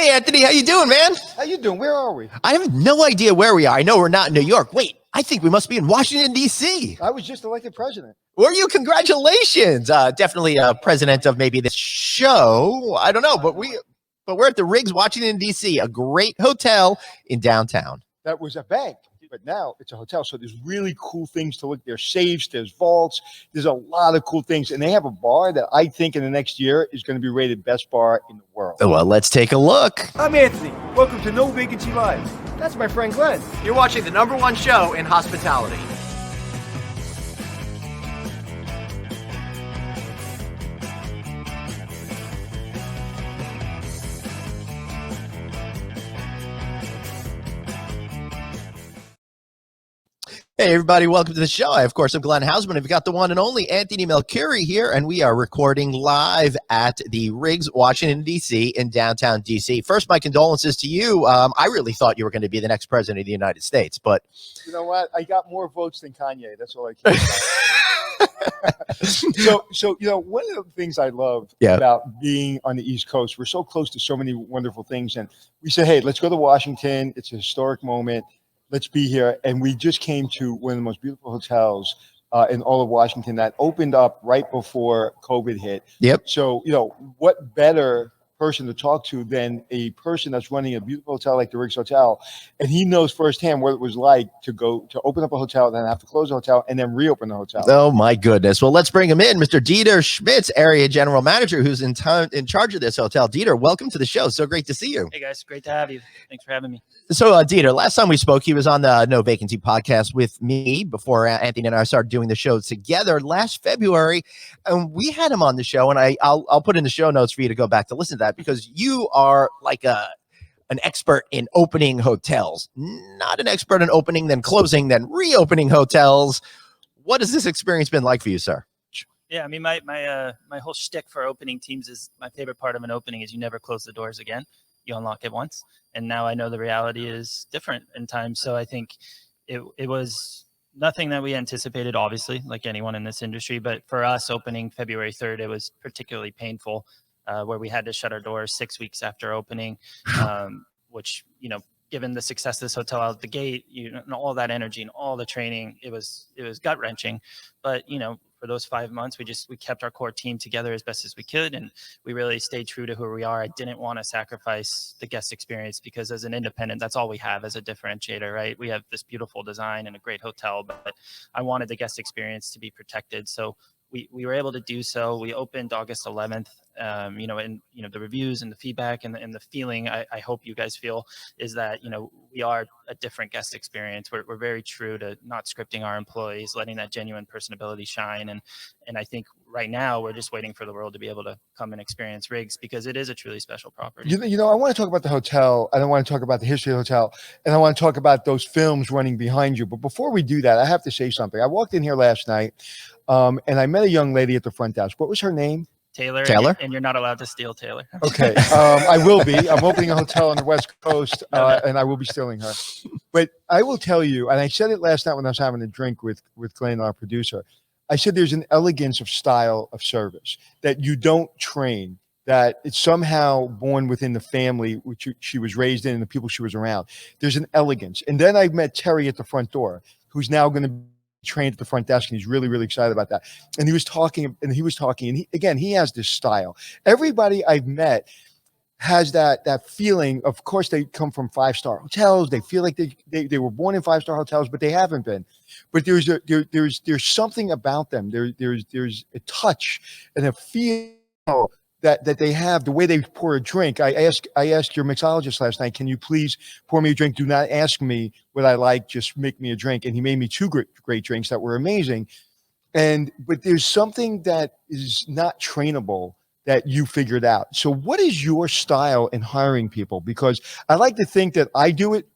Hey, Anthony, how you doing, man? How you doing? Where are we? I have no idea where we are. I know we're not in New York. Wait, I think we must be in Washington, D.C. I was just elected president. Were you? Congratulations. Definitely president of maybe this show. I don't know, but we're at the Riggs, Washington, D.C., a great hotel in downtown. That was a bank, but now it's a hotel. So there's really cool things to look. There's safes, there's vaults, there's a lot of cool things. And they have a bar that I think in the next year is going to be rated best bar in the world. Well, let's take a look. I'm Anthony. Welcome to No Vacancy Live. That's my friend Glenn. You're watching the #1 show in hospitality. Hey, everybody. Welcome to the show. I, of course, am Glenn Hausman. I've got the one and only Anthony Melchiori here, and we are recording live at the Riggs, Washington, D.C. in downtown D.C. First, my condolences to you. I really thought you were going to be the next president of the United States, but... You know what? I got more votes than Kanye. That's all I care about. So one of the things I love about being on the East Coast, we're so close to so many wonderful things. And we said, hey, let's go to Washington. It's a historic moment. Let's be here. And we just came to one of the most beautiful hotels in all of Washington that opened up right before COVID hit. Yep. So, what better person to talk to than a person that's running a beautiful hotel like the Riggs Hotel, and he knows firsthand what it was like to go to open up a hotel, then have to close the hotel, and then reopen the hotel. Oh my goodness! Well, let's bring him in, Mr. Dieter Schmitz, area general manager, who's in charge of this hotel. Dieter, welcome to the show. So great to see you. Hey guys, great to have you. Thanks for having me. So, Dieter, last time we spoke, he was on the No Vacancy podcast with me before Anthony and I started doing the show together last February, and we had him on the show. And I'll put in the show notes for you to go back to listen to that, because you are like an expert in opening hotels, not an expert in opening, then closing, then reopening hotels. What has this experience been like for you, sir? Yeah, I mean, my whole shtick for opening teams is, my favorite part of an opening is you never close the doors again. You unlock it once. And now I know the reality is different in time. So I think it was nothing that we anticipated, obviously, like anyone in this industry. But for us, opening February 3rd, it was particularly painful, where we had to shut our doors 6 weeks after opening, which, given the success of this hotel out the gate, and all that energy and all the training, it was gut wrenching. But, for those 5 months, we kept our core team together as best as we could. And we really stayed true to who we are. I didn't want to sacrifice the guest experience, because as an independent, that's all we have as a differentiator, right? We have this beautiful design and a great hotel, but I wanted the guest experience to be protected. So we were able to do so. We opened August 11th. And the reviews and the feedback and the feeling I hope you guys feel is that, we are a different guest experience. We're very true to not scripting our employees, letting that genuine personability shine. And I think right now we're just waiting for the world to be able to come and experience Riggs, because it is a truly special property. I want to talk about the hotel, and I want to talk about the history of the hotel, and I want to talk about those films running behind you. But before we do that, I have to say something. I walked in here last night, and I met a young lady at the front desk. What was her name? Taylor. And you're not allowed to steal Taylor. Okay. I will be. I'm opening a hotel on the West Coast, and I will be stealing her. But I will tell you, and I said it last night when I was having a drink with Glenn, our producer, I said there's an elegance of style of service that you don't train, that it's somehow born within the family which she was raised in and the people she was around. There's an elegance. And then I met Terry at the front door, who's now going to be trained at the front desk, and he's really, really excited about that. And he was talking, and he has this style. Everybody I've met has that feeling. Of course, they come from 5-star hotels. They feel like they were born in 5-star hotels, but they haven't been. But there's something about them. There's a touch and a feel that they have, the way they pour a drink. I asked your mixologist last night, can you please pour me a drink? Do not ask me what I like, just make me a drink. And he made me 2 great drinks that were amazing. But there's something that is not trainable that you figured out. So what is your style in hiring people? Because I like to think that I do it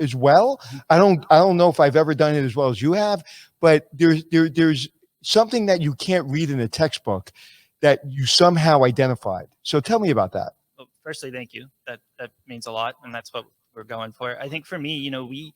as well. I don't know if I've ever done it as well as you have, but there's something that you can't read in a textbook that you somehow identified. So tell me about that. Well, firstly, thank you. That means a lot, and that's what we're going for. I think for me,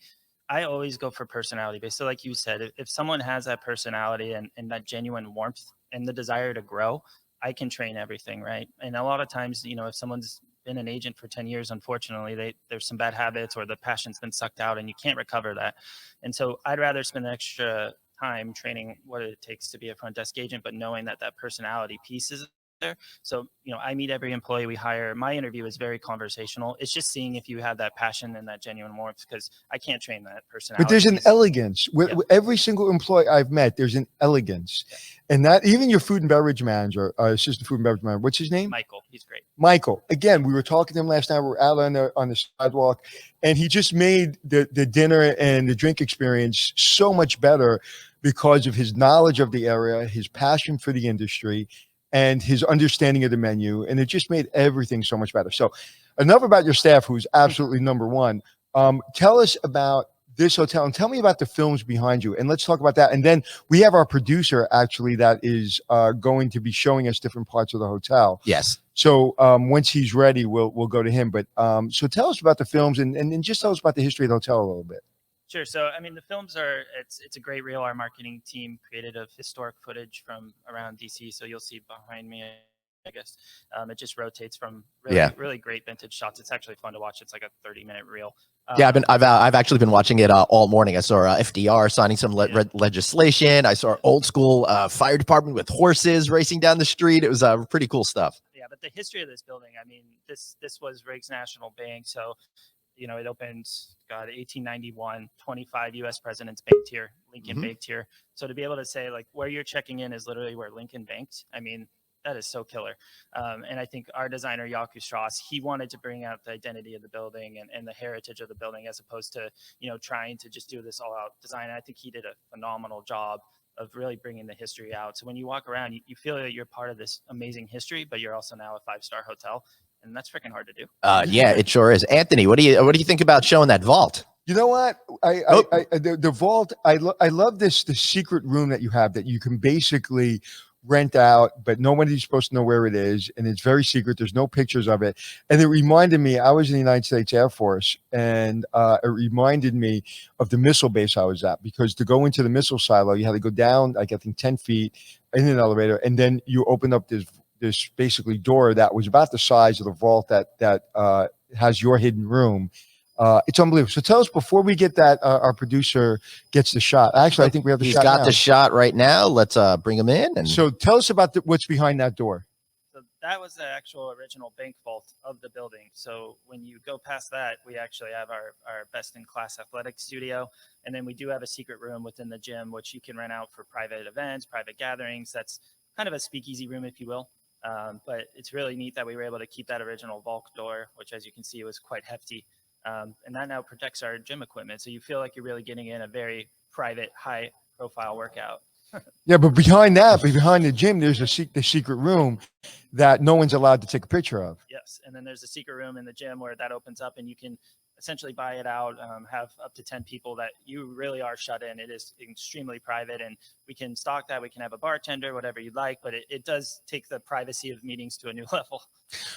I always go for personality based. So like you said, if someone has that personality and that genuine warmth and the desire to grow, I can train everything, right? And a lot of times, if someone's been an agent for 10 years, unfortunately, there's some bad habits or the passion's been sucked out and you can't recover that. And so I'd rather spend the extra time training what it takes to be a front desk agent, but knowing that that personality piece is there. So, I meet every employee we hire. My interview is very conversational. It's just seeing if you have that passion and that genuine warmth, because I can't train that personality. But there's an piece. elegance with every single employee I've met. There's an elegance, and that even your food and beverage manager, assistant food and beverage manager, what's his name? Michael. He's great. Michael. Again, we were talking to him last night. We were out on the sidewalk, and he just made the dinner and the drink experience so much better because of his knowledge of the area, his passion for the industry, and his understanding of the menu. And it just made everything so much better. So enough about your staff, who's absolutely number one. Tell us about this hotel and tell me about the films behind you. And let's talk about that. And then we have our producer actually that is going to be showing us different parts of the hotel. Yes. So once he's ready, we'll go to him. But so tell us about the films and just tell us about the history of the hotel a little bit. Sure. So, I mean, the films it's a great reel. Our marketing team created of historic footage from around DC. So you'll see behind me, I guess, it just rotates from really great vintage shots. It's actually fun to watch. It's like a 30-minute reel. I've actually been watching it all morning. I saw FDR signing some legislation. I saw old school fire department with horses racing down the street. It was pretty cool stuff. Yeah, but the history of this building, I mean, this was Riggs National Bank. So, it opened, 1891, 25 U.S. presidents banked here, Lincoln banked here. So to be able to say, like, where you're checking in is literally where Lincoln banked, I mean, that is so killer. And I think our designer, Jaco Strauss, he wanted to bring out the identity of the building and the heritage of the building, as opposed to, trying to just do this all-out design. And I think he did a phenomenal job of really bringing the history out. So when you walk around, you feel that you're part of this amazing history, but you're also now a 5-star hotel. And that's freaking hard to do. Yeah, it sure is. Anthony, what do you think about showing that vault? You know what? The vault. I love the secret room that you have that you can basically rent out, but nobody's supposed to know where it is, and it's very secret. There's no pictures of it, and it reminded me. I was in the United States Air Force, and it reminded me of the missile base I was at, because to go into the missile silo, you had to go down, like I think 10 feet in an elevator, and then you open up this basically door that was about the size of the vault that has your hidden room. It's unbelievable. So tell us, before we get that, our producer gets the shot. Actually, I think we have the shot. He's got the shot right now. Let's bring him in. And so tell us about what's behind that door. So that was the actual original bank vault of the building. So when you go past that, we actually have our best-in-class athletic studio. And then we do have a secret room within the gym, which you can rent out for private events, private gatherings. That's kind of a speakeasy room, if you will. But it's really neat that we were able to keep that original vault door, which, as you can see, was quite hefty. And that now protects our gym equipment. So you feel like you're really getting in a very private, high-profile workout. Yeah, but behind the gym, there's the secret room that no one's allowed to take a picture of. Yes, and then there's a secret room in the gym where that opens up, and you can essentially buy it out, have up to 10 people that you really are shut in. It is extremely private, and we can stock that. We can have a bartender, whatever you'd like, but it does take the privacy of meetings to a new level.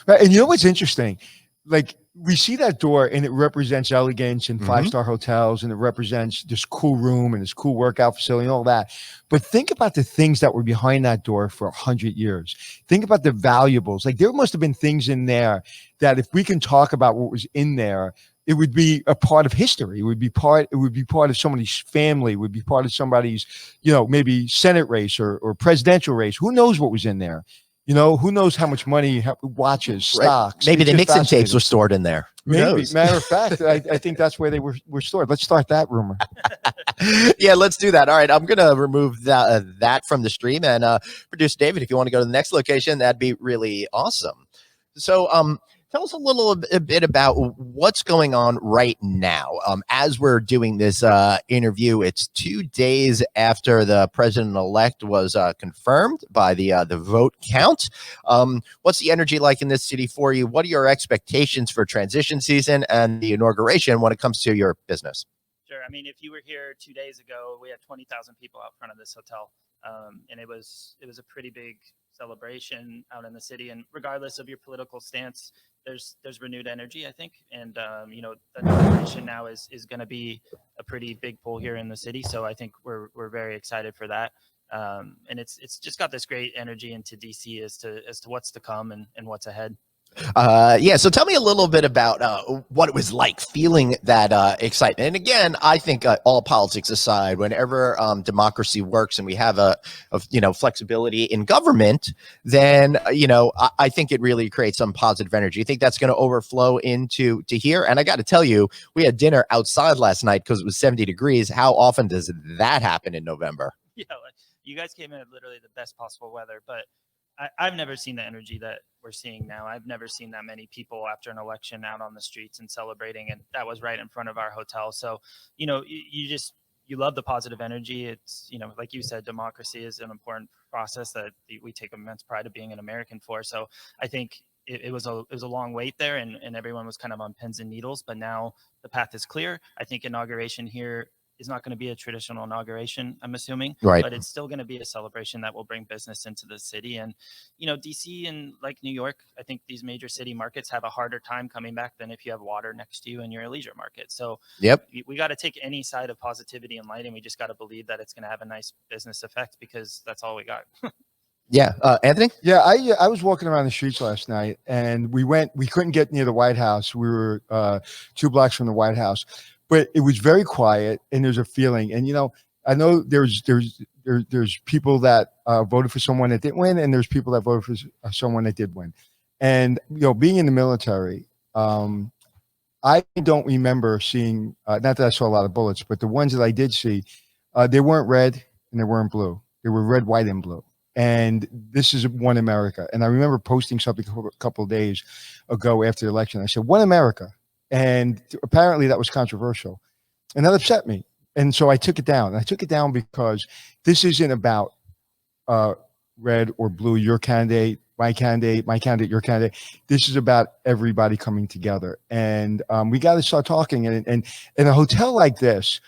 Right, and you know what's interesting? Like, we see that door and it represents elegance in 5-star hotels, and it represents this cool room and this cool workout facility and all that. But think about the things that were behind that door for 100 years. Think about the valuables. Like, there must have been things in there that, if we can talk about what was in there, it would be a part of history. It would be part of somebody's family. It would be part of somebody's, maybe Senate race or presidential race. Who knows what was in there? Who knows how much money, watches, stocks. Maybe the Nixon tapes were stored in there. Maybe. Matter of fact, I think that's where they were stored. Let's start that rumor. Yeah, let's do that. All right, I'm going to remove that from the stream. And producer David, if you want to go to the next location, that'd be really awesome. So tell us a bit about what's going on right now. As we're doing this interview, it's 2 days after the president-elect was confirmed by the vote count. What's the energy like in this city for you? What are your expectations for transition season and the inauguration when it comes to your business? Sure. I mean, if you were here 2 days ago, we had 20,000 people out front of this hotel, and it was a pretty big celebration out in the city. And regardless of your political stance, there's renewed energy, I think. And the celebration now is going to be a pretty big pull here in the city. So I think we're very excited for that. And it's just got this great energy into DC as to what's to come and what's ahead. Yeah, so tell me a little bit about what it was like feeling that excitement. And again, I think all politics aside, whenever democracy works and we have a flexibility in government, then I think it really creates some positive energy. You think that's going to overflow into here? And I got to tell you, we had dinner outside last night because it was 70 degrees. How often does that happen in November? Yeah, like, you guys came in at literally the best possible weather, but I've never seen the energy that we're seeing now. I've never seen that many people after an election out on the streets and celebrating, and that was right in front of our hotel. So, you love the positive energy. It's, like you said, democracy is an important process that we take immense pride of being an American for. So I think it was a long wait there, and everyone was kind of on pins and needles, but now the path is clear. I think inauguration here is not going to be a traditional inauguration, I'm assuming, Right. but it's still going to be a celebration that will bring business into the city. And, DC and like New York, I think these major city markets have a harder time coming back than if you have water next to you and you're a leisure market. So Yep. we got to take any side of positivity and light, and we just got to believe that it's going to have a nice business effect, because that's all we got. Yeah. Anthony? Yeah, I was walking around the streets last night, and we couldn't get near the White House. We were 2 blocks from the White House, but it was very quiet, and there's a feeling. And I know there's people that voted for someone that didn't win, and there's people that voted for someone that did win. And being in the military, I don't remember seeing, not that I saw a lot of bullets, but the ones that I did see, they weren't red and they weren't blue. They were red, white, and blue. And this is one America. And I remember posting something a couple of days ago after the election. I said, one America. And apparently that was controversial. And that upset me. And so I took it down. I took it down because this isn't about red or blue, your candidate, my candidate, your candidate. This is about everybody coming together. And we got to start talking. And in a hotel like this,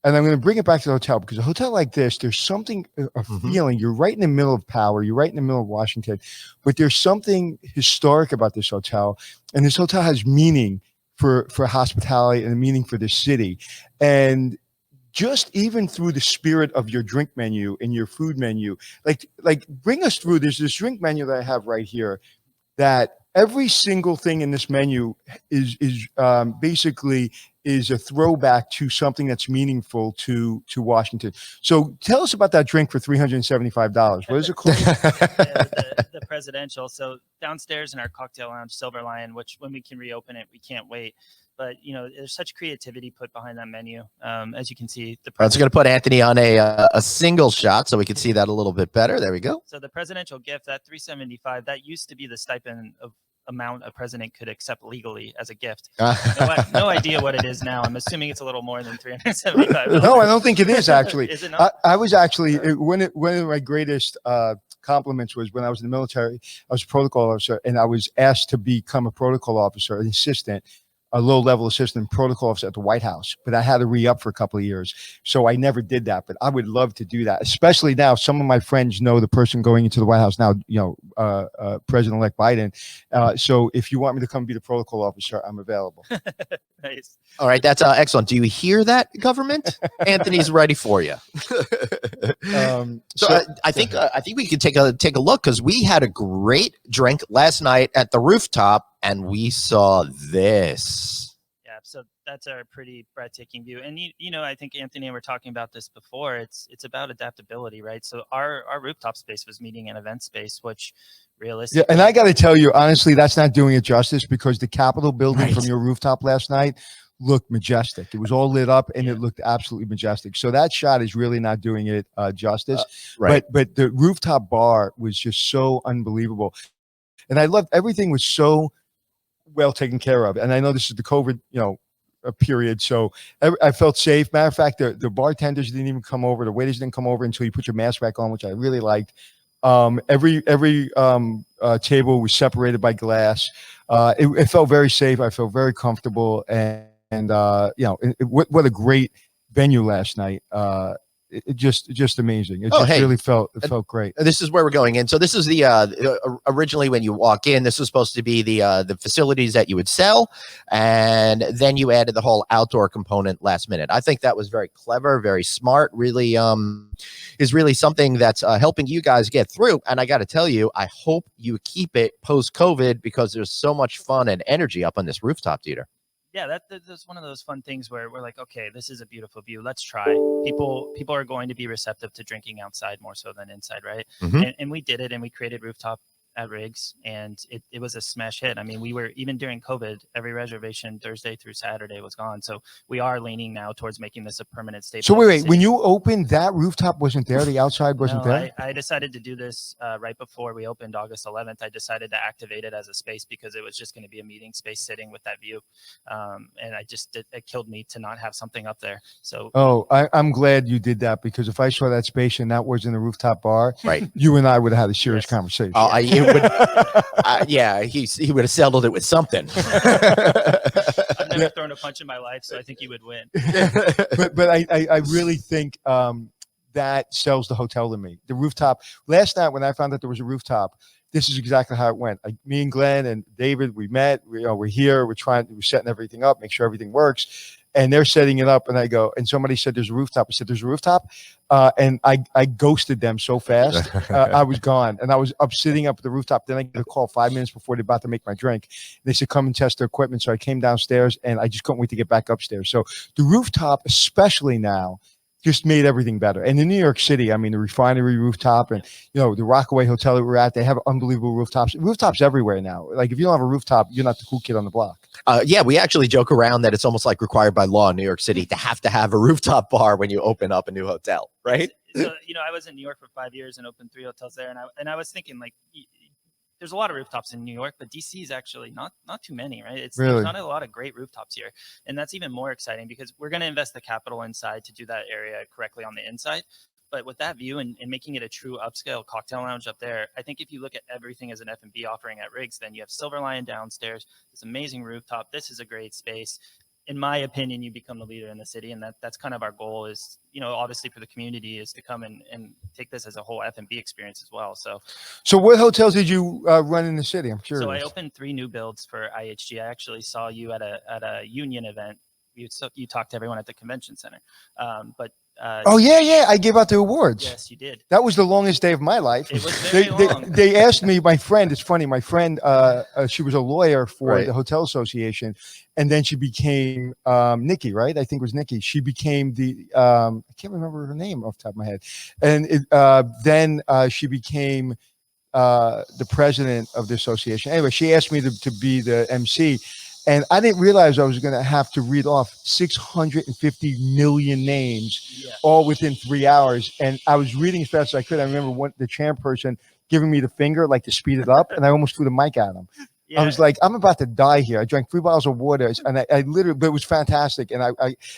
and I'm going to bring it back to the hotel, because a hotel like this, there's something, a feeling. You're right in the middle of power. You're right in the middle of Washington. But there's something historic about this hotel. And this hotel has meaning for hospitality and a meaning for the city. And just even through the spirit of your drink menu and your food menu, like bring us through. There's this drink menu that I have right here, that every single thing in this menu is basically is a throwback to something that's meaningful to Washington. So tell us about that drink for $375. What is it called? The presidential. So downstairs in our cocktail lounge, Silver Lion, which when we can reopen it, we can't wait. But there's such creativity put behind that menu. As you can see, I was going to put Anthony on a single shot so we could see that a little bit better. There we go. So the presidential gift, that $375, that used to be the stipend of amount a president could accept legally as a gift. No idea what it is now. I'm assuming it's a little more than $375. No, I don't think it is, actually. Is it not? I was actually, one of my greatest compliments was when I was in the military. I was a protocol officer, and I was asked to become a protocol officer, an assistant, a low-level assistant protocol officer at the White House, but I had to re-up for a couple of years, so I never did that. But I would love to do that, especially now. Some of my friends know the person going into the White House now, President-elect Biden. So if you want me to come be the protocol officer, I'm available. Nice. All right, that's excellent. Do you hear that, government? Anthony's ready for you. I think we could take a look, because we had a great drink last night at the rooftop, and we saw this. Yeah, so that's our pretty breathtaking view. And I think Anthony and we were talking about this before. It's about adaptability, right? So our rooftop space was meeting an event space, which realistically, yeah, and I got to tell you, honestly, that's not doing it justice, because the Capitol building from your rooftop last night looked majestic. It was all lit up, and it looked absolutely majestic. So that shot is really not doing it justice. Right. But the rooftop bar was just so unbelievable, and I loved everything was so well taken care of. And I know this is the COVID, a period, so I felt safe. Matter of fact, the bartenders didn't even come over. The waiters didn't come over until you put your mask back on, which I really liked. Every table was separated by glass. It felt very safe. I felt very comfortable, and what a great venue last night. just amazing. It Oh, just hey. really felt great. This is where we're going in. So this is the originally when you walk in, this was supposed to be the facilities that you would sell, and then you added the whole outdoor component last minute. I think that was very clever, very smart. Really, is really something that's helping you guys get through. And I got to tell you, I hope you keep it post COVID because there's so much fun and energy up on this rooftop, Dieter. Yeah, that's one of those fun things where we're like, okay, this is a beautiful view. Let's try. People are going to be receptive to drinking outside more so than inside, right? Mhm. And we did it, and we created rooftop at Riggs, and it was a smash hit. I mean, we were, even during COVID, every reservation Thursday through Saturday was gone. So we are leaning now towards making this a permanent staple. So of the wait, city. when you opened, that rooftop wasn't there. The outside wasn't No, there. I decided to do this right before we opened August 11th. I decided to activate it as a space because it was just going to be a meeting space sitting with that view. And it killed me to not have something up there. So Oh, I'm glad you did that, because if I saw that space and that was in a rooftop bar, Right. you and I would have had a serious Yes. conversation. It would, yeah, he would have settled it with something. I've never thrown a punch in my life, so I think you would win. but I really think that sells the hotel to me. The rooftop. Last night when I found out there was a rooftop, this is exactly how it went. Me and Glenn and David, we met. We're here. We're setting everything up, make sure everything works. And they're setting it up, and I go, and somebody said there's a rooftop. I said there's a rooftop, and I ghosted them so fast. I was gone, and I was up sitting up at the rooftop. Then I get a call 5 minutes before they're about to make my drink. They said come and test their equipment. So I came downstairs, and I just couldn't wait to get back upstairs. So the rooftop, especially now, just made everything better. And in New York City, I mean, the Refinery rooftop and, the Rockaway Hotel that we're at, they have unbelievable rooftops. Rooftops everywhere now. Like, if you don't have a rooftop, you're not the cool kid on the block. Yeah, we actually joke around that it's almost like required by law in New York City to have a rooftop bar when you open up a new hotel, right? So, I was in New York for 5 years and opened 3 hotels there. And I was thinking, like, there's a lot of rooftops in New York, but DC is actually not too many, right? Really? There's not a lot of great rooftops here. And that's even more exciting because we're going to invest the capital inside to do that area correctly on the inside. But with that view and making it a true upscale cocktail lounge up there, I think if you look at everything as an F&B offering at Riggs, then you have Silver Lion downstairs, this amazing rooftop. This is a great space. In my opinion, you become the leader in the city, and that's kind of our goal is, obviously for the community is to come and take this as a whole F&B experience as well. So what hotels did you run in the city? I'm curious. So I opened 3 new builds for IHG. I actually saw you at a union event. You talked to everyone at the convention center. Oh yeah, I gave out the awards. Yes, you did. That was the longest day of my life. It was very long. They asked me, my friend, it's funny, my friend, she was a lawyer for Right. the Hotel Association, and then she became Nikki, right? I think it was Nikki. She became I can't remember her name off the top of my head. And then she became the president of the association. Anyway, she asked me to be the MC. And I didn't realize I was going to have to read off 650 million names Yeah. all within 3 hours. And I was reading as fast as I could. I remember the chairperson giving me the finger, like to speed it up. And I almost threw the mic at him. Yeah. I was like, I'm about to die here. I drank 3 bottles of water, and I literally, but it was fantastic. And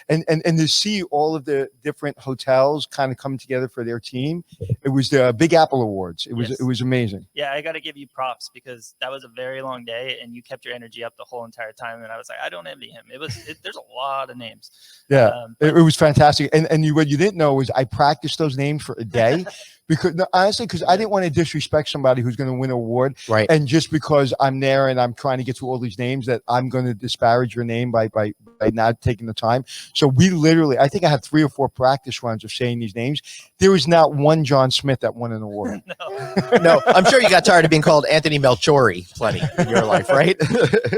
and to see all of the different hotels kind of come together for their team, it was the Big Apple Awards. It was Yes. it was amazing. Yeah, I got to give you props because that was a very long day and you kept your energy up the whole entire time. And I was like, I don't envy him. There's a lot of names. Yeah, But it was fantastic. And what you didn't know was I practiced those names for a day. Because honestly, I didn't want to disrespect somebody who's going to win an award, Right. and just because I'm there and I'm trying to get through all these names, that I'm going to disparage your name by not taking the time. So we literally, I think I had 3 or 4 practice runs of saying these names. There was not one John Smith that won an award. no. No, I'm sure you got tired of being called Anthony Melchiori plenty in your life, right?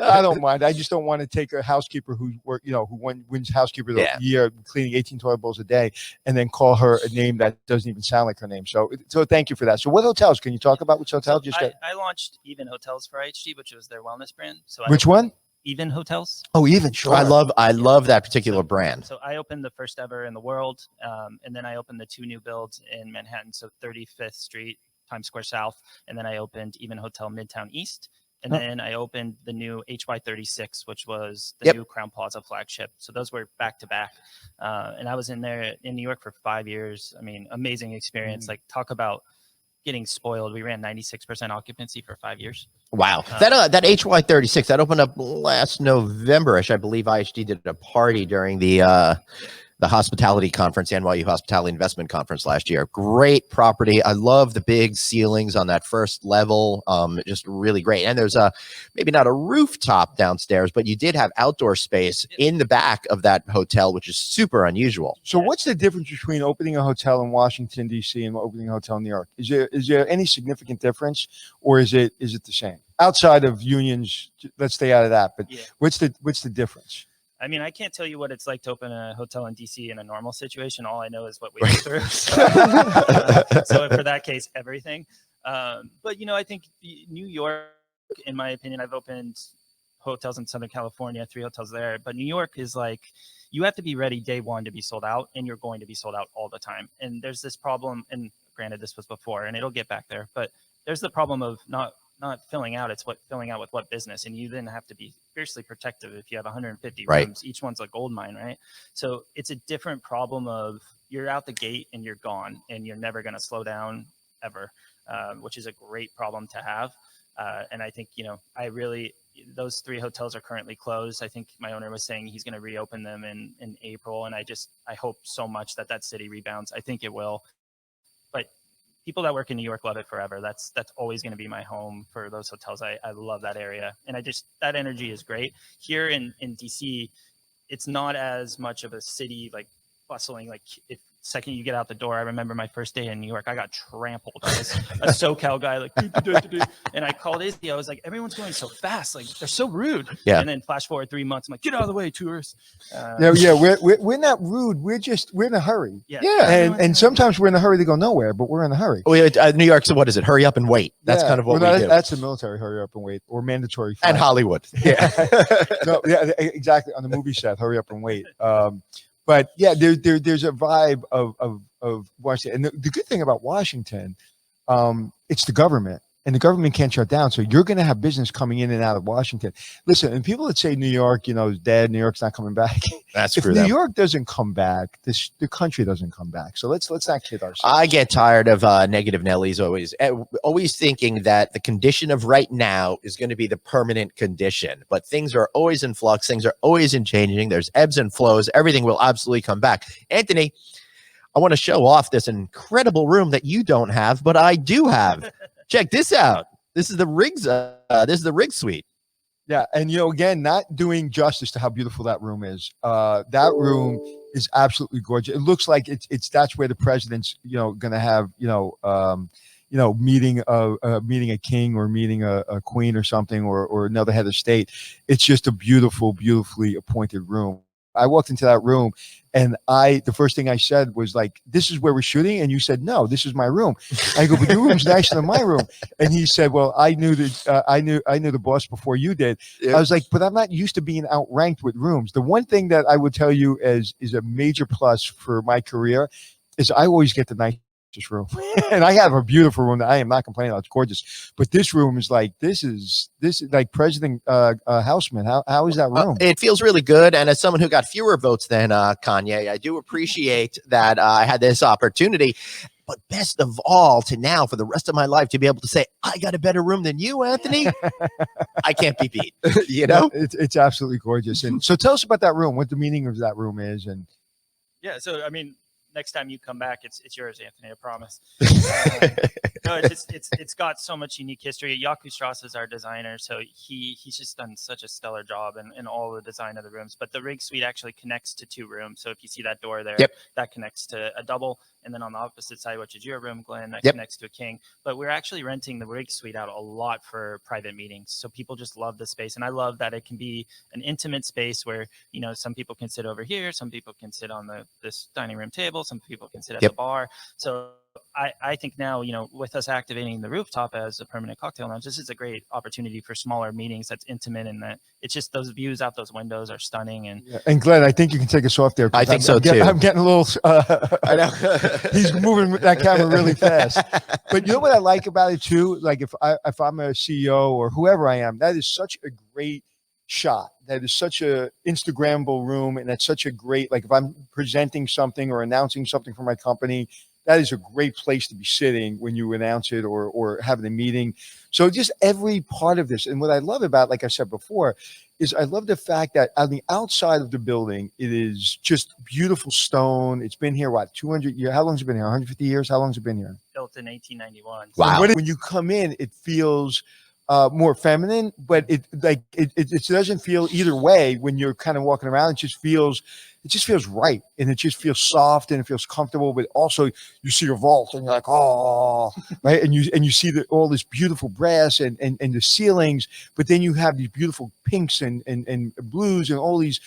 I don't mind. I just don't want to take a housekeeper who wins housekeeper of the Yeah. year, cleaning 18 toilet bowls a day, and then call her a name that doesn't even sound like her name. So thank you for that. So what hotels? Can you talk about which hotel? I launched Even Hotels for IHG, which was their wellness brand. So Which one? Even Hotels. Oh, Even, sure. I love that particular brand. So I opened the first ever in the world, and then I opened the 2 new builds in Manhattan, so 35th Street, Times Square South, and then I opened Even Hotel Midtown East, and Huh. then I opened the new HY36, which was the Yep. new Crown Plaza flagship. So those were back to back, and I was in there in New York for 5 years. I mean, amazing experience. Like, talk about getting spoiled. We ran 96% occupancy for 5 years. Wow. That HY36 that opened up last November-ish. I believe IHG did a party during the the hospitality conference, NYU Hospitality Investment Conference last year. Great property. I love the big ceilings on that first level. Just really great. And there's maybe not a rooftop downstairs, but you did have outdoor space in the back of that hotel, which is super unusual. So what's the difference between opening a hotel in Washington, D.C. and opening a hotel in New York? Is there any significant difference, or is it the same? Outside of unions, let's stay out of that. But what's the difference? I mean, I can't tell you what it's like to open a hotel in DC in a normal situation. All I know is what we go through. So for that case, everything. But, you know, I think New York, in my opinion, I've opened hotels in Southern California, 3 hotels there. But New York is like, you have to be ready day one to be sold out, and you're going to be sold out all the time. And there's this problem, and granted, this was before, and it'll get back there. But there's the problem of not filling out. It's filling out with what business, and you then have to be fiercely protective if you have 150 rooms. Each one's a gold mine, right? So it's a different problem of you're out the gate and you're gone, and you're never going to slow down ever, which is a great problem to have. And I think, you know, those 3 hotels are currently closed. I think my owner was saying he's going to reopen them in April, and I hope so much that city rebounds. I think it will. But people that work in New York love it forever. That's always going to be my home for those hotels. I love that area. And that energy is great. Here in DC, it's not as much of a city, like bustling. Like if second you get out the door, I remember my first day in New York, I got trampled. I was a SoCal guy, like, and I called Izzy. I was like, everyone's going so fast. Like they're so rude. Yeah. And then flash forward 3 months, I'm like, get out of the way, tourists. We're not rude. We're in a hurry. And sometimes we're in a hurry to go nowhere, but we're in a hurry. New York, so what is it? Hurry up and wait. That's kind of what we do. That's the military, hurry up and wait, or mandatory. And Hollywood. Yeah. Exactly. On the movie set, hurry up and wait. But yeah, there's a vibe of Washington. And the good thing about Washington, it's the government. And the government can't shut down. So you're going to have business coming in and out of Washington. Listen, and people that say New York, you know, is dead, New York's not coming back. That's if true. New York doesn't come back, the country doesn't come back. So let's not kid ourselves. I get tired of negative Nellies always thinking that the condition of right now is going to be the permanent condition. But things are always in flux. Things are always in changing. There's ebbs and flows. Everything will absolutely come back. Anthony, I want to show off this incredible room that you don't have, but I do have. Check this out. This is the Riggs. This is the Riggs suite. Yeah, and you know, again, not doing justice to how beautiful that room is. That room is absolutely gorgeous. It looks like that's where the president's, you know, going to have, meeting a king or meeting a queen or something, or another head of state. It's just a beautifully appointed room. I walked into that room, and the first thing I said was like, "This is where we're shooting," and you said, "No, this is my room." I go, "But your room's nicer than my room." And he said, "Well, I knew the boss before you did." Yeah. I was like, "But I'm not used to being outranked with rooms." The one thing that I would tell you is a major plus for my career is I always get the nicest room. And I have a beautiful room that I am not complaining about. It's gorgeous. But this room is like, this is like President Houseman. How is that room? It feels really good. And as someone who got fewer votes than Kanye, I do appreciate that I had this opportunity. But best of all, to now, for the rest of my life, to be able to say, I got a better room than you, Anthony, I can't be beat. You know? It's absolutely gorgeous. And so tell us about that room, what the meaning of that room is. And yeah, so I mean, next time you come back, it's yours, Anthony. I promise. No, it's got so much unique history. Jaco Strauss is our designer, so he's just done such a stellar job in all the design of the rooms. But the Riggs suite actually connects to 2 rooms. So if you see that door there, that connects to a double, and then on the opposite side, which is your room, Glenn, that connects to a king. But we're actually renting the Riggs suite out a lot for private meetings. So people just love the space, and I love that it can be an intimate space where, you know, some people can sit over here, some people can sit on this dining room table, some people can sit at the bar. So I think now, you know, with us activating the rooftop as a permanent cocktail lounge, this is a great opportunity for smaller meetings that's intimate, and that it's just those views out those windows are stunning. And Glenn, I think you can take us off there. I think so too. I'm getting a little. I know he's moving that camera really fast. But you know what I like about it too? Like if I'm a CEO or whoever I am, that is such a great shot. That is such a Instagrammable room, and that's such a great, like if I'm presenting something or announcing something for my company, that is a great place to be sitting when you announce it or having a meeting. So just every part of this. And what I love about, like I said before, is I love the fact that on the outside of the building, it is just beautiful stone. It's been here, what, 200 years? How long has it been here? 150 years? How long has it been here? Built in 1891. Wow. When you come in, it feels more feminine, but it doesn't feel either way when you're kind of walking around. It just feels right, and it just feels soft and it feels comfortable. But also, you see your vault, and you're like, oh, right, and you see all this beautiful brass and the ceilings. But then you have these beautiful pinks and blues and all these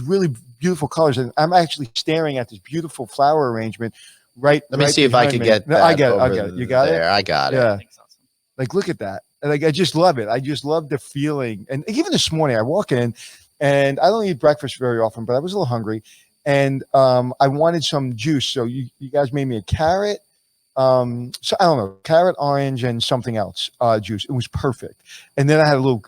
really beautiful colors. And I'm actually staring at this beautiful flower arrangement. Right. Let me right see if I behind can me. get No, that. I get it. I over get it. You got there. it. I got it. Yeah. I think it's awesome. Like, look at that. Like, I just love it. I just love the feeling. And even this morning, I walk in, and I don't eat breakfast very often, but I was a little hungry, and I wanted some juice. So you guys made me a carrot. So I don't know, carrot, orange, and something else juice. It was perfect. And then I had a little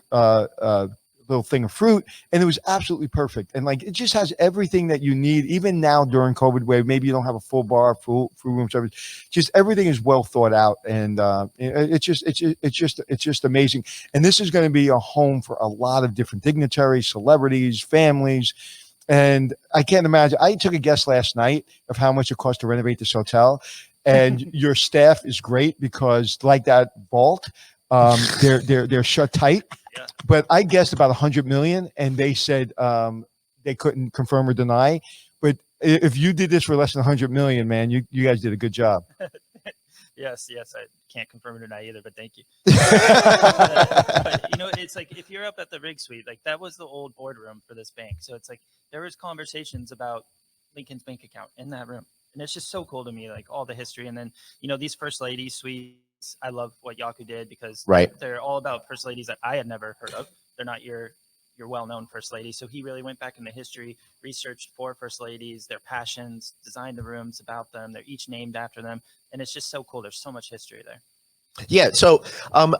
thing of fruit, and it was absolutely perfect. And like, it just has everything that you need, even now during COVID, where maybe you don't have a full bar, full room service. Just everything is well thought out, and it's just amazing. And this is going to be a home for a lot of different dignitaries, celebrities, families. And I can't imagine. I took a guess last night of how much it costs to renovate this hotel, and your staff is great because, like that vault, they're shut tight. Yeah. But I guessed about 100 million, and they said they couldn't confirm or deny. But if you did this for less than 100 million, man, you guys did a good job. Yes, I can't confirm it or not either, but thank you. But, you know, it's like if you're up at the Rig Suite, like that was the old boardroom for this bank. So it's like there was conversations about Lincoln's bank account in that room, and it's just so cool to me, like all the history. And then, you know, these First Lady suites, I love what Yaku did because Right. they're all about First Ladies that I had never heard of. They're not your well-known First Lady. So he really went back into history, researched for First Ladies, their passions, designed the rooms about them. They're each named after them. And it's just so cool. There's so much history there. Yeah, so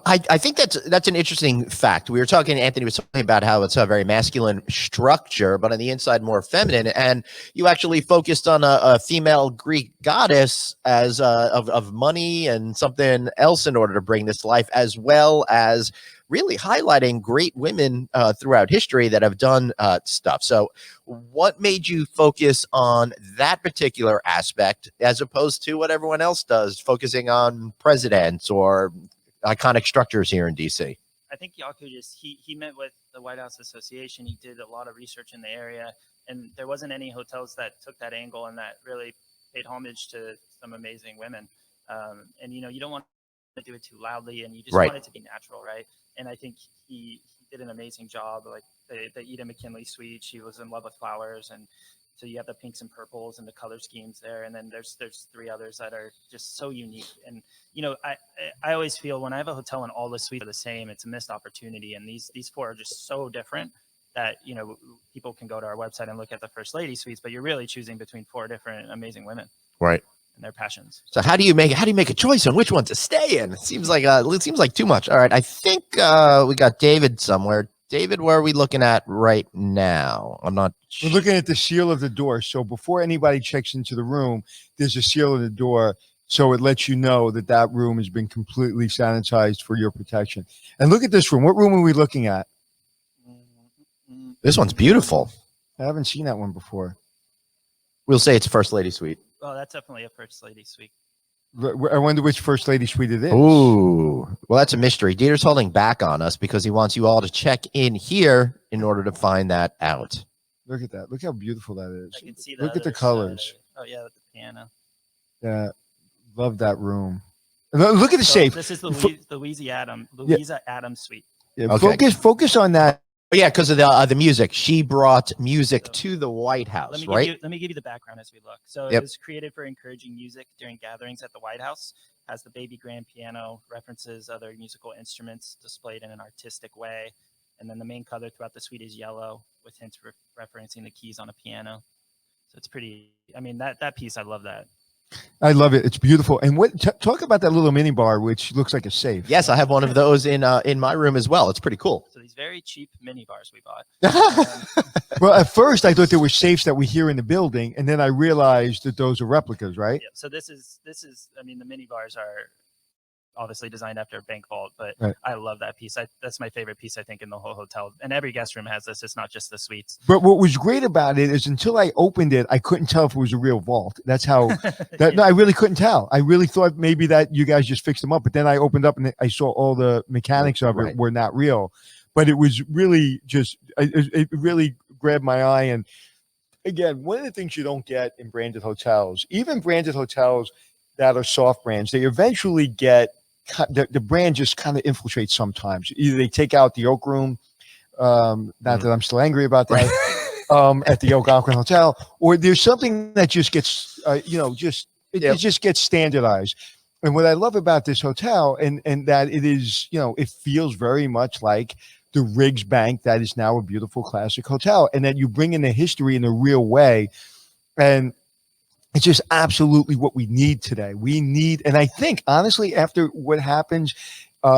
I think that's an interesting fact. We were talking, Anthony was talking about how it's a very masculine structure, but on the inside more feminine. And you actually focused on a female Greek goddess as of money and something else in order to bring this to life, as well as really highlighting great women throughout history that have done stuff. So what made you focus on that particular aspect as opposed to what everyone else does, focusing on presidents or iconic structures here in DC? I think Yaku just, he met with the White House Association. He did a lot of research in the area, and there wasn't any hotels that took that angle and that really paid homage to some amazing women. And, you know, you don't want to do it too loudly, and you just want it to be natural, right? And I think he did an amazing job. Like the Eda McKinley suite, she was in love with flowers, and so you have the pinks and purples and the color schemes there. And then there's three others that are just so unique. And you know, I always feel when I have a hotel and all the suites are the same, it's a missed opportunity. And these four are just so different that, you know, people can go to our website and look at the First Lady suites, but you're really choosing between four different amazing women. Right. And their passions. So how do you make a choice on which one to stay in? It seems like too much. All right, I think we got David somewhere. David, where are we looking at right now? I'm not. We're looking at the seal of the door. So before anybody checks into the room, there's a seal of the door, so it lets you know that that room has been completely sanitized for your protection. And look at this room. What room are we looking at? This one's beautiful. I haven't seen that one before. We'll say it's First Lady suite. Oh, that's definitely a First Lady suite. I wonder which First Lady suite it is. Ooh, well, that's a mystery. Dieter's holding back on us because he wants you all to check in here in order to find that out. Look at that. Look how beautiful that is. I can see the Look at the other colors. side. Oh yeah, with the piano. Yeah, love that room. And look at the So safe. this is Louisa Adams suite. Yeah, Okay. focus on that. Oh, yeah, because of the music. She brought music to the White House, right? Let me give you the background as we look. So Yep. it was created for encouraging music during gatherings at the White House. Has the baby grand piano, references other musical instruments displayed in an artistic way. And then the main color throughout the suite is yellow, with hints referencing the keys on a piano. So it's pretty, I mean, that piece, I love that. I love it. It's beautiful. And talk about that little mini bar, which looks like a safe. Yes, I have one of those in my room as well. It's pretty cool. So these very cheap mini bars we bought. Well, at first I thought there were safes that were here in the building, and then I realized that those are replicas, right? Yeah, so this is. I mean, the mini bars are obviously designed after a bank vault, but Right. I love that piece. That's my favorite piece, I think, in the whole hotel. And every guest room has this. It's not just the suites. But what was great about it is until I opened it, I couldn't tell if it was a real vault. That's how that no, I really couldn't tell. I really thought maybe that you guys just fixed them up, but then I opened up and I saw all the mechanics of Right. it were not real. But it was really just it really grabbed my eye. And again, one of the things you don't get in branded hotels, even branded hotels that are soft brands, they eventually get the brand just kind of infiltrates sometimes. Either they take out the Oak Room, not that I'm still angry about that, at the Oak Alquin Hotel, or there's something that just gets, it just gets standardized. And what I love about this hotel, and that it is, it feels very much like the Riggs Bank that is now a beautiful classic hotel, and that you bring in the history in a real way. And it's just absolutely what we need today. We need, and I think honestly, after what happens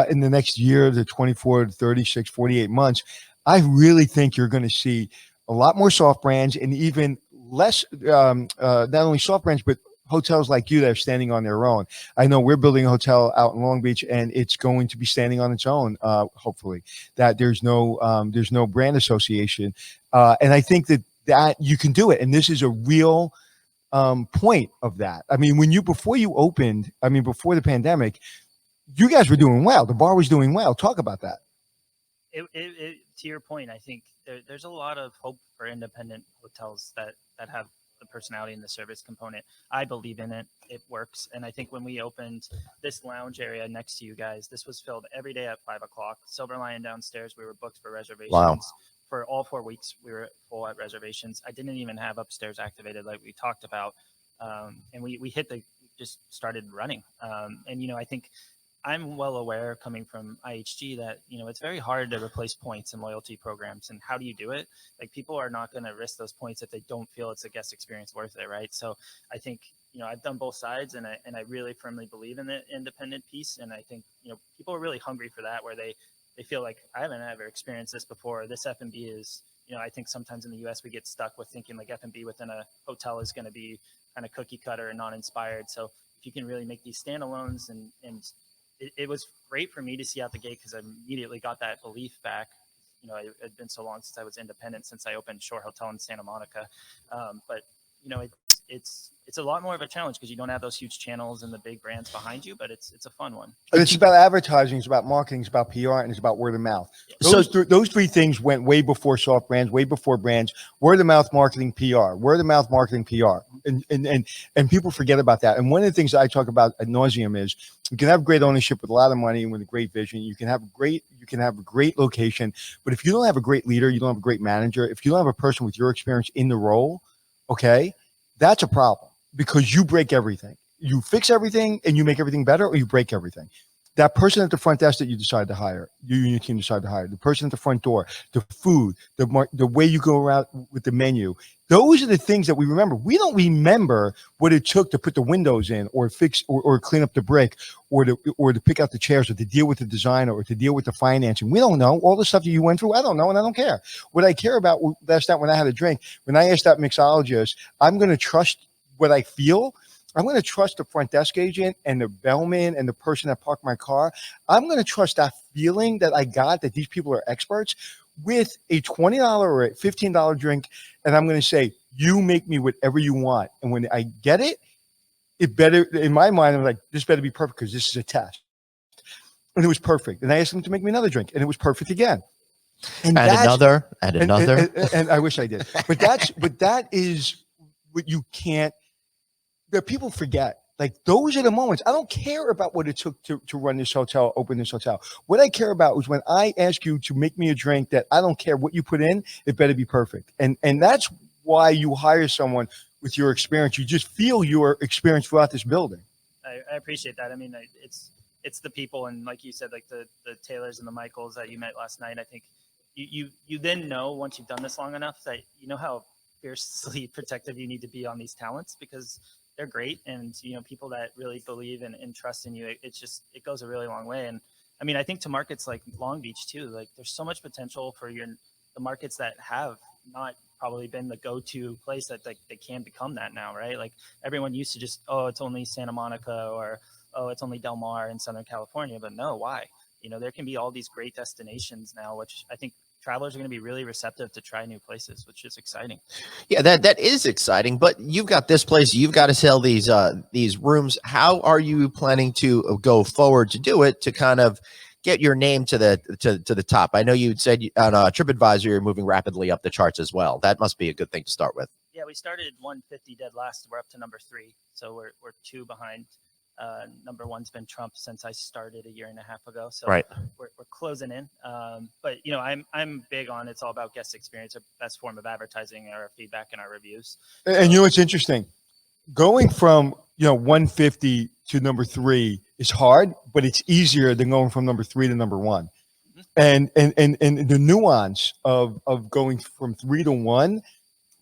in the next year, the 24 to 36, 48 months, I really think you're going to see a lot more soft brands and even less, not only soft brands, but hotels like you that are standing on their own. I know we're building a hotel out in Long Beach, and it's going to be standing on its own. Hopefully, that there's no brand association, and I think that you can do it. And this is a real point of that. I mean, before you opened, before the pandemic, you guys were doing well. The bar was doing well. Talk about that. To your point, I think there's a lot of hope for independent hotels that have the personality and the service component. I believe in it. It works. And I think when we opened this lounge area next to you guys, this was filled every day at 5 o'clock. Silver Lion downstairs, we were booked for reservations. Wow. For all 4 weeks, we were full at reservations. I didn't even have upstairs activated like we talked about. And we just started running. And, I think I'm well aware coming from IHG that, it's very hard to replace points in loyalty programs. And how do you do it? Like, people are not going to risk those points if they don't feel it's a guest experience worth it, right? So I think, I've done both sides, and I really firmly believe in the independent piece. And I think, people are really hungry for that, where they feel like, I haven't ever experienced this before. This F&B is, I think sometimes in the US we get stuck with thinking like F&B within a hotel is going to be kind of cookie cutter and non-inspired. So if you can really make these standalones, and it was great for me to see out the gate, because I immediately got that belief back. It had been so long since I was independent, since I opened Shore Hotel in Santa Monica. But it's a lot more of a challenge because you don't have those huge channels and the big brands behind you, but it's a fun one. And it's about advertising, it's about marketing, it's about PR, and it's about word of mouth. Those three things went way before soft brands, way before brands. Word of mouth marketing, PR. Word of mouth marketing, PR. And people forget about that. And one of the things I talk about ad nauseum is you can have great ownership with a lot of money and with a great vision. You can have a great location, but if you don't have a great leader, you don't have a great manager, if you don't have a person with your experience in the role, okay, that's a problem, because you break everything. You fix everything and you make everything better, or you break everything. That person at the front desk that you decide to hire, you and your team decide to hire, the person at the front door, the food, the way you go around with the menu, those are the things that we remember. We don't remember what it took to put the windows in, or fix, or clean up the brick, or to pick out the chairs, or to deal with the designer, or to deal with the financing. We don't know all the stuff that you went through. I don't know, and I don't care. What I care about, last night when I had a drink, when I asked that mixologist, I'm going to trust what I feel. I'm going to trust the front desk agent and the bellman and the person that parked my car. I'm going to trust that feeling that I got, that these people are experts, with a $20 or a $15 drink. And I'm going to say, you make me whatever you want. And when I get it, it better, in my mind, I'm like, this better be perfect, because this is a test. And it was perfect. And I asked them to make me another drink, and it was perfect again. And another. And I wish I did. But that is what you can't, that people forget. Like, those are the moments. I don't care about what it took to run this hotel, open this hotel. What I care about is when I ask you to make me a drink, that I don't care what you put in, it better be perfect. And that's why you hire someone with your experience. You just feel your experience throughout this building. I appreciate that. I mean, it's the people, and like you said, like the Taylors and the Michaels that you met last night. I think you then know, once you've done this long enough, that you know how fiercely protective you need to be on these talents, because they're great. And, people that really believe and trust in you, it goes a really long way. And I mean, I think to markets like Long Beach too, like, there's so much potential for the markets that have not probably been the go-to place that they can become that now, right? Like everyone used to just, oh, it's only Santa Monica, or oh, it's only Del Mar in Southern California. But no, why? There can be all these great destinations now, which I think travelers are going to be really receptive to try new places, which is exciting. Yeah, that is exciting. But you've got this place, you've got to sell these rooms. How are you planning to go forward to do it, to kind of get your name to the top? I know you said on TripAdvisor you're moving rapidly up the charts as well. That must be a good thing to start with. Yeah, we started 150 dead last. We're up to number 3, so we're 2 behind. Number 1's been Trump since I started a year and a half ago. So right. we're closing in. But I'm big on, it's all about guest experience. Our best form of advertising, our feedback and our reviews. And what's interesting, going from 150 to number 3 is hard, but it's easier than going from number 3 to number 1. And the nuance of going from 3 to 1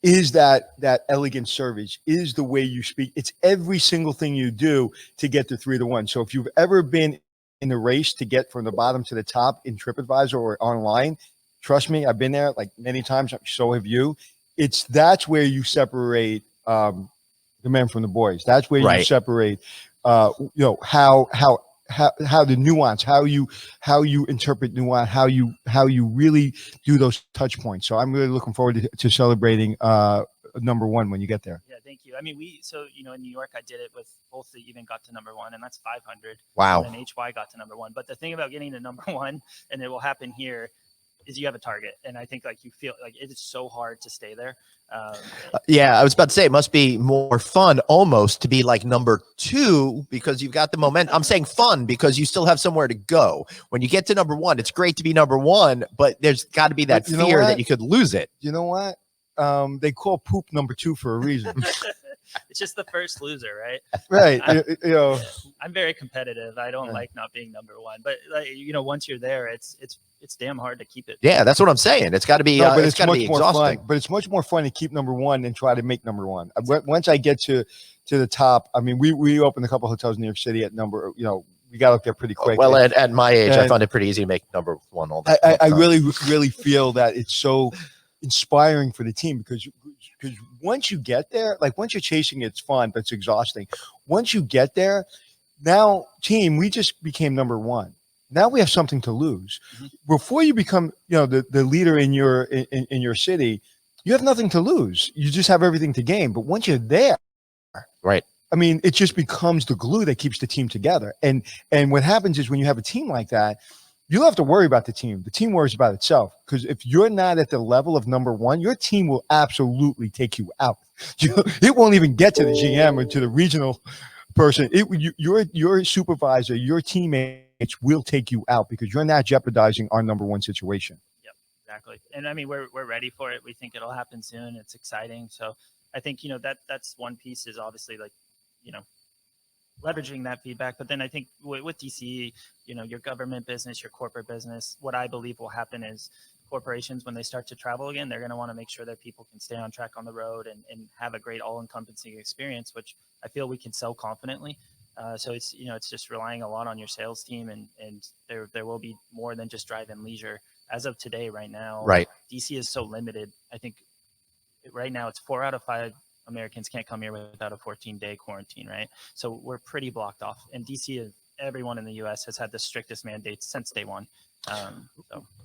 is that elegant service, is the way you speak. It's every single thing you do to get to 3 to 1. So if you've ever been in the race to get from the bottom to the top in TripAdvisor or online, trust me, I've been there like many times. So have you. That's where you separate the men from the boys. That's where you separate, how the nuance, how you interpret nuance, how you really do those touch points. So I'm really looking forward to celebrating number 1 when you get there. Yeah, thank you. I mean, in New York, I did it with both the even got to number 1, and that's 500. Wow. And then HY got to number 1. But the thing about getting to number 1, and it will happen here, is you have a target. And I think you feel like it is so hard to stay there. Yeah, I was about to say it must be more fun almost to be like number 2 because you've got the momentum. I'm saying fun because you still have somewhere to go. When you get to number 1, it's great to be number 1, but there's got to be that fear that you could lose it. You know what? They call poop number 2 for a reason. It's just the first loser, right? Right. I'm very competitive. I don't like not being number 1, but once you're there, it's damn hard to keep it. Yeah, that's what I'm saying. It's got to be. But it's got to be exhausting. Fun. But it's much more fun to keep number 1 and try to make number 1. Once I get to the top, I mean, we opened a couple of hotels in New York City at number. We got up there pretty quick. Well, at my age, I found it pretty easy to make number 1 all the time. I really feel that it's so inspiring for the team because once you get there, like once you're chasing, it's fun, but it's exhausting. Once you get there, now team, we just became number 1. Now we have something to lose. Mm-hmm. Before you become, the leader in your city, you have nothing to lose. You just have everything to gain. But once you're there, right? I mean, it just becomes the glue that keeps the team together. And what happens is when you have a team like that, you don't have to worry about the team. The team worries about itself. Because if you're not at the level of number 1, your team will absolutely take you out. It won't even get to the GM or to the regional person. Your supervisor, your teammates will take you out because you're not jeopardizing our number 1 situation. Yep, exactly. And I mean, we're ready for it. We think it'll happen soon. It's exciting. So I think, that's one piece is obviously leveraging that feedback. But then I think with DCE, your government business, your corporate business, what I believe will happen is corporations, when they start to travel again, they're going to want to make sure that people can stay on track on the road and have a great all-encompassing experience, which I feel we can sell confidently. So it's, it's just relying a lot on your sales team and there will be more than just drive-in leisure. As of today, right now, right. DC is so limited. I think right now it's 4 out of 5 Americans can't come here without a 14-day quarantine, right? So we're pretty blocked off. And DC, everyone in the U.S. has had the strictest mandates since day 1.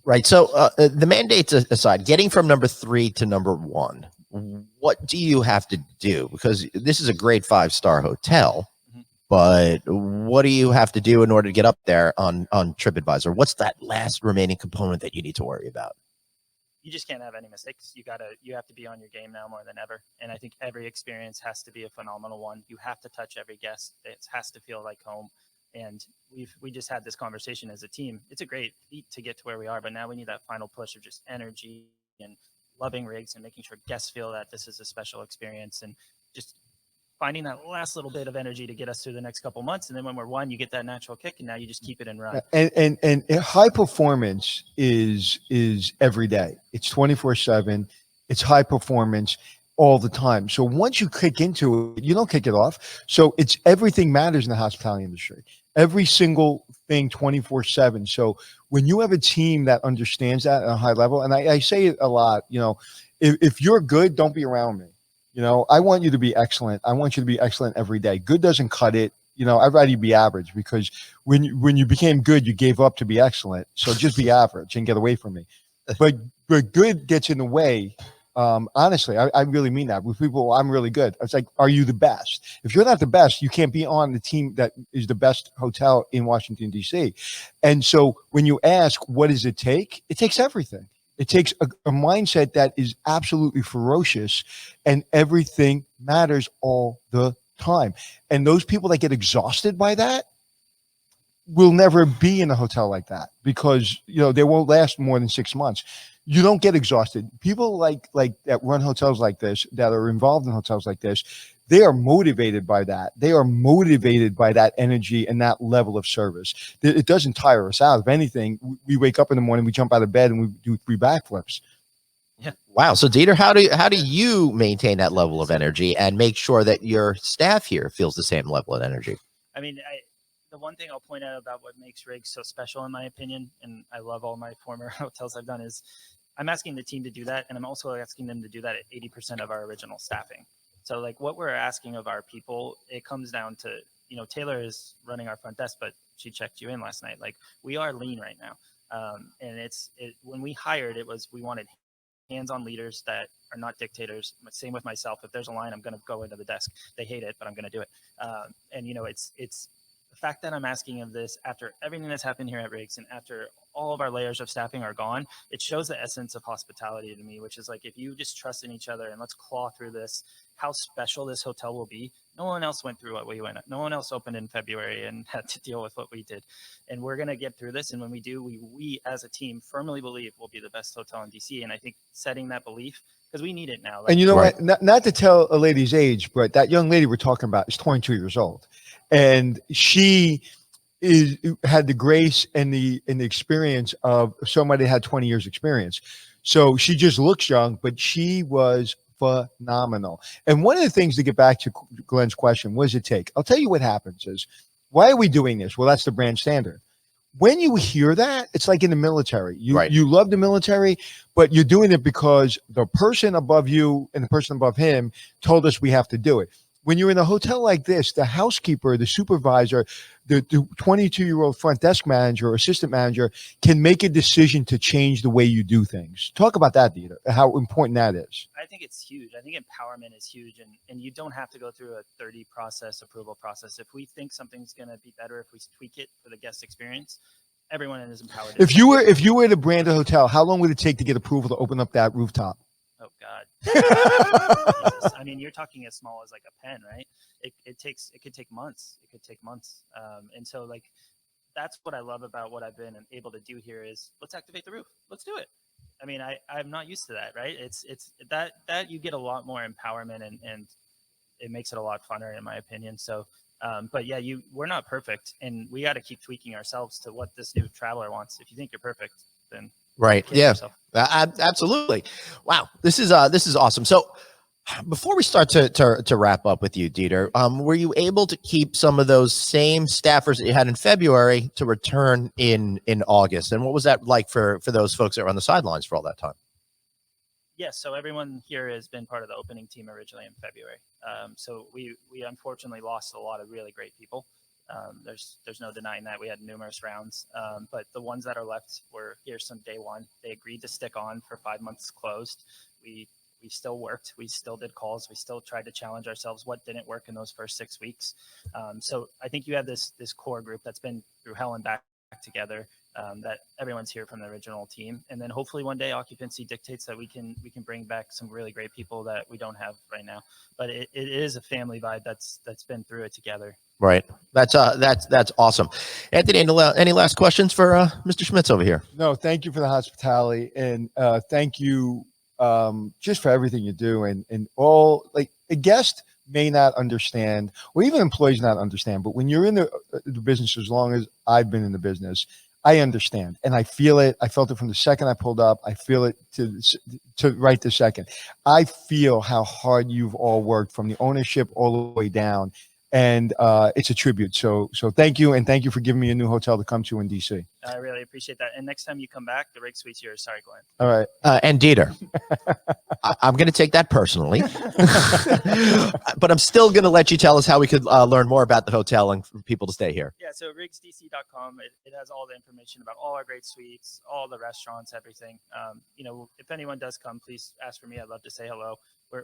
Right. So the mandates aside, getting from number 3 to number 1, what do you have to do? Because this is a great 5-star hotel, but what do you have to do in order to get up there on TripAdvisor? What's that last remaining component that you need to worry about? You just can't have any mistakes. You have to be on your game now more than ever. And I think every experience has to be a phenomenal one. You have to touch every guest. It has to feel like home. And we just had this conversation as a team. It's a great feat to get to where we are, but now we need that final push of just energy and loving rigs and making sure guests feel that this is a special experience and just finding that last little bit of energy to get us through the next couple months. And then when we're 1, you get that natural kick and now you just keep it and run. And high performance is every day. It's 24/7. It's high performance all the time. So once you kick into it, you don't kick it off. So it's everything matters in the hospitality industry. Every single thing 24/7. So when you have a team that understands that at a high level, and I say it a lot, if you're good, don't be around me. You know, I want you to be excellent. I want you to be excellent every day. Good doesn't cut it. You know, I'd rather you be average, because when you became good, you gave up to be excellent. So just be average and get away from me. But good gets in the way. Honestly, I really mean that. With people, I'm really good. It's like, are you the best? If you're not the best, you can't be on the team that is the best hotel in Washington, D.C. And so when you ask, what does it take? It takes everything. It takes a mindset that is absolutely ferocious, and everything matters all the time. And those people that get exhausted by that will never be in a hotel like that, because, you know, they won't last more than 6 months. You don't get exhausted. People like that run hotels like this, that are involved in hotels like this, they are motivated by that. They are motivated by that energy and that level of service. It doesn't tire us out. If anything, we wake up in the morning, we jump out of bed, and we do 3 backflips. Yeah. Wow. So Dieter, how do you maintain that level of energy and make sure that your staff here feels the same level of energy? I mean, the one thing I'll point out about what makes Riggs so special, in my opinion, and I love all my former hotels I've done, is I'm asking the team to do that, and I'm also asking them to do that at 80% of our original staffing. So, like, what we're asking of our people, it comes down to, you know, Taylor is running our front desk, but she checked you in last night. Like, we are lean right now, and when we hired, we wanted hands-on leaders that are not dictators. Same with myself. If there's a line, I'm going to go into the desk. They hate it, but I'm going to do it. And, you know, it's the fact that I'm asking of this after everything that's happened here at Riggs, and after all of our layers of staffing are gone, it shows the essence of hospitality to me, which is like, if you just trust in each other and let's claw through this, how special this hotel will be. No one else went through what we went. No one else opened in February and had to deal with what we did. And we're going to get through this. And when we do, we as a team firmly believe we'll be the best hotel in DC. And I think setting that belief, because we need it now. Like, And you know Right. what? Not to tell a lady's age, but that young lady we're talking about is 22 years old, and she had the grace and the experience of somebody that had 20 years experience. So she just looks young, but she was phenomenal. And one of the things, to get back to Glenn's question, what does it take? I'll tell you what happens is, why are we doing this? Well, that's the brand standard. When you hear that, it's like in the military. Right. You love the military, but you're doing it because the person above you and the person above him told us we have to do it. When you're in a hotel like this, the housekeeper, the supervisor, the 22-year-old front desk manager or assistant manager can make a decision to change the way you do things. Talk about that, Dieter, how important that is. I think it's huge. I think empowerment is huge, and you don't have to go through a 30 approval process. If we think something's going to be better, if we tweak it for the guest experience, everyone is empowered. If you were to brand a hotel, how long would it take to get approval to open up that rooftop? Oh God. Jesus. I mean, you're talking as small as like a pen, right? It could take months. It could take months. And so, like, that's what I love about what I've been able to do here is, let's activate the roof. Let's do it. I mean, I'm not used to that, right? It's that you get a lot more empowerment, and it makes it a lot funner, in my opinion. So, but yeah, we're not perfect, and we got to keep tweaking ourselves to what this new traveler wants. If you think you're perfect, then Right. kill Yeah. yourself. Absolutely. Wow. This is awesome. So before we start to wrap up with you, Dieter, were you able to keep some of those same staffers that you had in February to return in August? And what was that like for those folks that were on the sidelines for all that time? Yes, so everyone here has been part of the opening team originally in February. So we unfortunately lost a lot of really great people. There's no denying that. We had numerous rounds, but the ones that are left were here since day one. They agreed to stick on for 5 months closed. We still worked. We still did calls. We still tried to challenge ourselves. What didn't work in those first 6 weeks? So I think you have this core group that's been through hell and back together. That everyone's here from the original team, and then hopefully one day occupancy dictates that we can bring back some really great people that we don't have right now. But it is a family vibe that's been through it together. Right. That's awesome. Anthony, any last questions for Mr. Schmitz over here? No, thank you for the hospitality, and thank you just for everything you do, and all. Like, a guest may not understand, or even employees not understand, but when you're in the business, as long as I've been in the business, I understand, and I feel it. I felt it from the second I pulled up. I feel it to right this second. I feel how hard you've all worked, from the ownership all the way down, and it's a tribute. So thank you, and thank you for giving me a new hotel to come to in DC. I really appreciate that. And next time you come back, the Rig Suite's yours. Sorry, Glenn. All right. And Dieter, I'm going to take that personally, but I'm still going to let you tell us how we could learn more about the hotel and for people to stay here. Yeah, so rigsdc.com, it has all the information about all our great suites, all the restaurants, everything. If anyone does come, please ask for me. I'd love to say hello.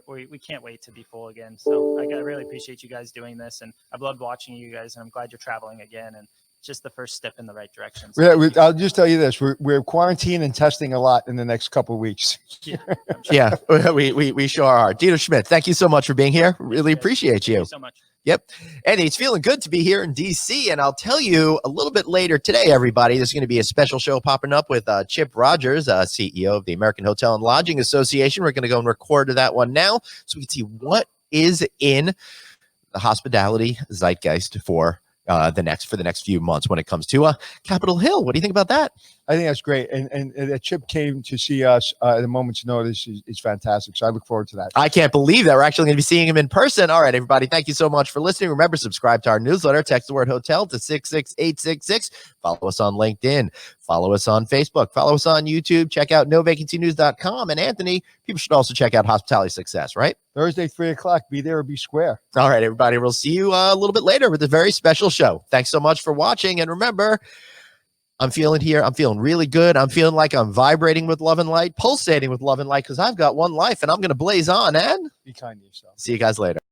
We can't wait to be full again. So I really appreciate you guys doing this, and I've loved watching you guys, and I'm glad you're traveling again. And just the first step in the right direction. So I'll just tell you this: we're quarantining and testing a lot in the next couple of weeks. yeah, I'm sure. Yeah, we sure are. Dieter Schmidt, thank you so much for being here. Really appreciate Thank you. you so much. Yep. Andy, it's feeling good to be here in DC. And I'll tell you a little bit later today, everybody, there's going to be a special show popping up with Chip Rogers, CEO of the American Hotel and Lodging Association. We're going to go and record that one now so we can see what is in the hospitality zeitgeist for the next few months when it comes to Capitol Hill. What do you think about that? I think that's great, and that Chip came to see us at a moment's notice is fantastic. So I look forward to that. I can't believe that we're actually going to be seeing him in person. All right, everybody, thank you so much for listening. Remember, subscribe to our newsletter. Text the word hotel to 66866. Follow us on LinkedIn. Follow us on Facebook. Follow us on YouTube. Check out novacancynews.com. And Anthony, people should also check out Hospitality Success, right? Thursday, 3:00. Be there or be square. All right, everybody. We'll see you a little bit later with a very special show. Thanks so much for watching. And remember, I'm feeling here. I'm feeling really good. I'm feeling like I'm vibrating with love and light, pulsating with love and light, because I've got one life and I'm going to blaze on and Be kind to yourself. see you guys later.